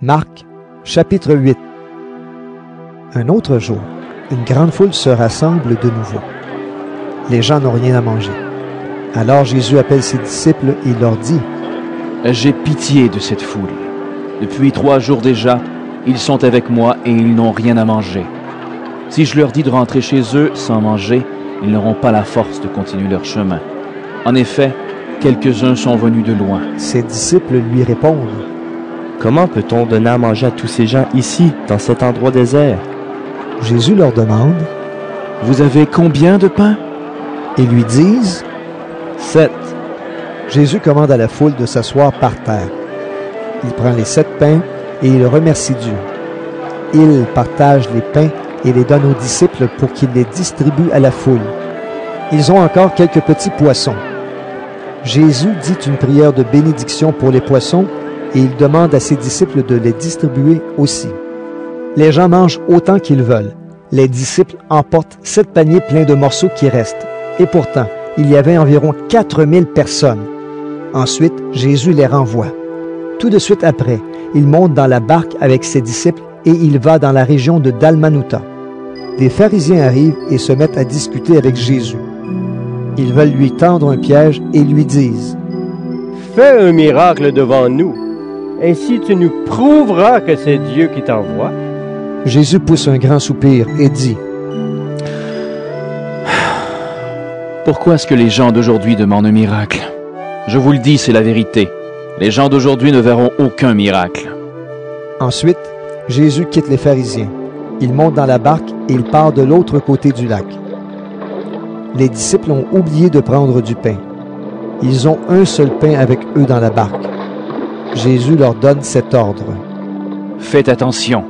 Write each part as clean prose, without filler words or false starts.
Marc, chapitre 8. Un autre jour, une grande foule se rassemble de nouveau. Les gens n'ont rien à manger. Alors Jésus appelle ses disciples et leur dit: « J'ai pitié de cette foule. Depuis 3 jours déjà, ils sont avec moi et ils n'ont rien à manger. Si je leur dis de rentrer chez eux sans manger, ils n'auront pas la force de continuer leur chemin. En effet, quelques-uns sont venus de loin. » Ses disciples lui répondent: « Comment peut-on donner à manger à tous ces gens ici, dans cet endroit désert? » Jésus leur demande: « Vous avez combien de pains? » Ils lui disent: 7. Jésus commande à la foule de s'asseoir par terre. Il prend les 7 pains et il remercie Dieu. Il partage les pains et les donne aux disciples pour qu'ils les distribuent à la foule. Ils ont encore quelques petits poissons. Jésus dit une prière de bénédiction pour les poissons et il demande à ses disciples de les distribuer aussi. Les gens mangent autant qu'ils veulent. Les disciples emportent 7 paniers pleins de morceaux qui restent. Et pourtant, il y avait environ 4000 personnes. Ensuite, Jésus les renvoie. Tout de suite après, il monte dans la barque avec ses disciples et il va dans la région de Dalmanutha. Des pharisiens arrivent et se mettent à discuter avec Jésus. Ils veulent lui tendre un piège et lui disent: « Fais un miracle devant nous. Ainsi tu nous prouveras que c'est Dieu qui t'envoie. » Jésus pousse un grand soupir et dit: « Pourquoi est-ce que les gens d'aujourd'hui demandent un miracle? Je vous le dis, c'est la vérité. Les gens d'aujourd'hui ne verront aucun miracle. » Ensuite, Jésus quitte les pharisiens. Il monte dans la barque et il part de l'autre côté du lac. Les disciples ont oublié de prendre du pain. Ils ont un seul pain avec eux dans la barque. Jésus leur donne cet ordre: « Faites attention.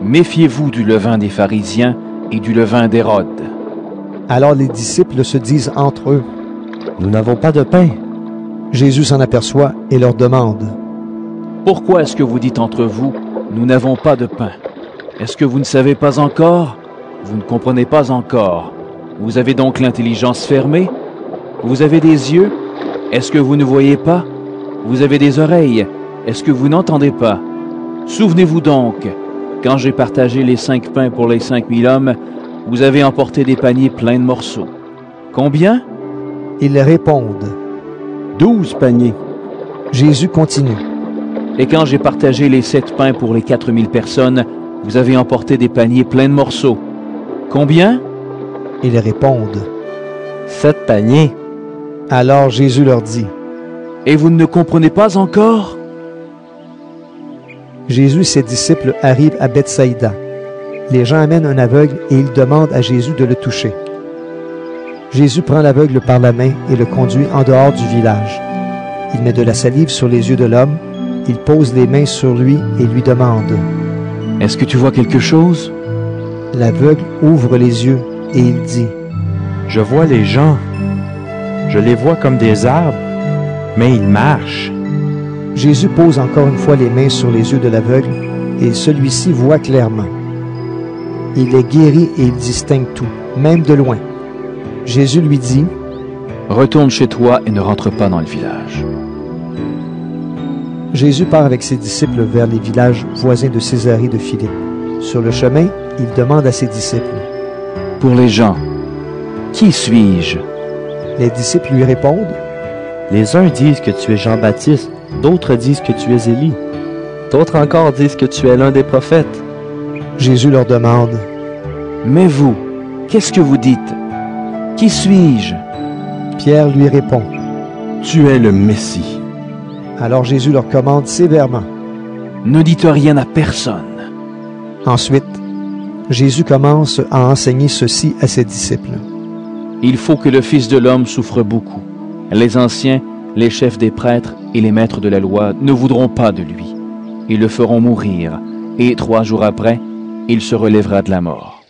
Méfiez-vous du levain des pharisiens et du levain d'Hérode. » Alors les disciples se disent entre eux: « Nous n'avons pas de pain. » Jésus s'en aperçoit et leur demande: « Pourquoi est-ce que vous dites entre vous: nous n'avons pas de pain? Est-ce que vous ne savez pas encore? Vous ne comprenez pas encore? Vous avez donc l'intelligence fermée? Vous avez des yeux? Est-ce que vous ne voyez pas? Vous avez des oreilles? Est-ce que vous n'entendez pas? Souvenez-vous donc, quand j'ai partagé les 5 pains pour les 5000 hommes, vous avez emporté des paniers pleins de morceaux. Combien? » Ils répondent: 12 paniers. Jésus continue: « Et quand j'ai partagé les 7 pains pour les 4000 personnes, vous avez emporté des paniers pleins de morceaux. Combien? » Ils répondent: 7 paniers. Alors Jésus leur dit: « Et vous ne comprenez pas encore? » Jésus et ses disciples arrivent à Bethsaïda. Les gens amènent un aveugle et ils demandent à Jésus de le toucher. Jésus prend l'aveugle par la main et le conduit en dehors du village. Il met de la salive sur les yeux de l'homme, il pose les mains sur lui et lui demande: « Est-ce que tu vois quelque chose? » L'aveugle ouvre les yeux et il dit: « Je vois les gens. Je les vois comme des arbres, mais ils marchent. » Jésus pose encore une fois les mains sur les yeux de l'aveugle et celui-ci voit clairement. Il est guéri et il distingue tout, même de loin. Jésus lui dit: « Retourne chez toi et ne rentre pas dans le village. » Jésus part avec ses disciples vers les villages voisins de Césarée de Philippe. Sur le chemin, il demande à ses disciples: « Pour les gens, qui suis-je? » Les disciples lui répondent: « Les uns disent que tu es Jean-Baptiste, d'autres disent que tu es Élie, d'autres encore disent que tu es l'un des prophètes. » Jésus leur demande: « Mais vous, qu'est-ce que vous dites? Qui suis-je? » Pierre lui répond: « Tu es le Messie. » Alors Jésus leur commande sévèrement: « Ne dites rien à personne. » Ensuite, Jésus commence à enseigner ceci à ses disciples: « Il faut que le Fils de l'homme souffre beaucoup. Les anciens, les chefs des prêtres et les maîtres de la loi ne voudront pas de lui. Ils le feront mourir, et 3 jours après, il se relèvera de la mort. »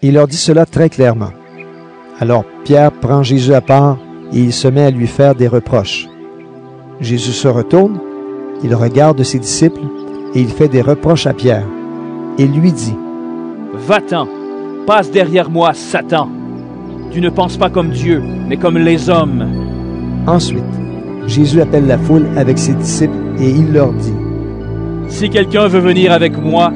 Il leur dit cela très clairement. Alors Pierre prend Jésus à part et il se met à lui faire des reproches. Jésus se retourne, il regarde ses disciples et il fait des reproches à Pierre. Il lui dit: « Va-t'en, passe derrière moi, Satan. Tu ne penses pas comme Dieu, mais comme les hommes. » Ensuite, Jésus appelle la foule avec ses disciples et il leur dit: Si quelqu'un veut venir avec moi,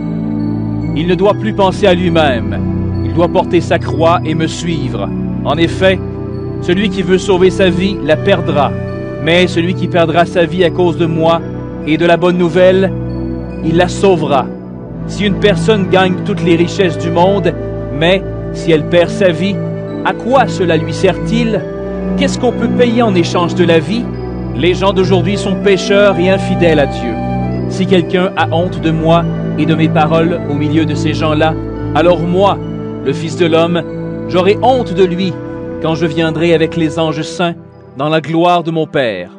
il ne doit plus penser à lui-même. Il doit porter sa croix et me suivre. En effet, celui qui veut sauver sa vie la perdra. Mais celui qui perdra sa vie à cause de moi et de la bonne nouvelle, il la sauvera. Si une personne gagne toutes les richesses du monde, mais si elle perd sa vie, à quoi cela lui sert-il? Qu'est-ce qu'on peut payer en échange de la vie? Les gens d'aujourd'hui sont pécheurs et infidèles à Dieu. Si quelqu'un a honte de moi et de mes paroles au milieu de ces gens-là, alors moi, le Fils de l'homme, j'aurai honte de lui quand je viendrai avec les anges saints dans la gloire de mon Père.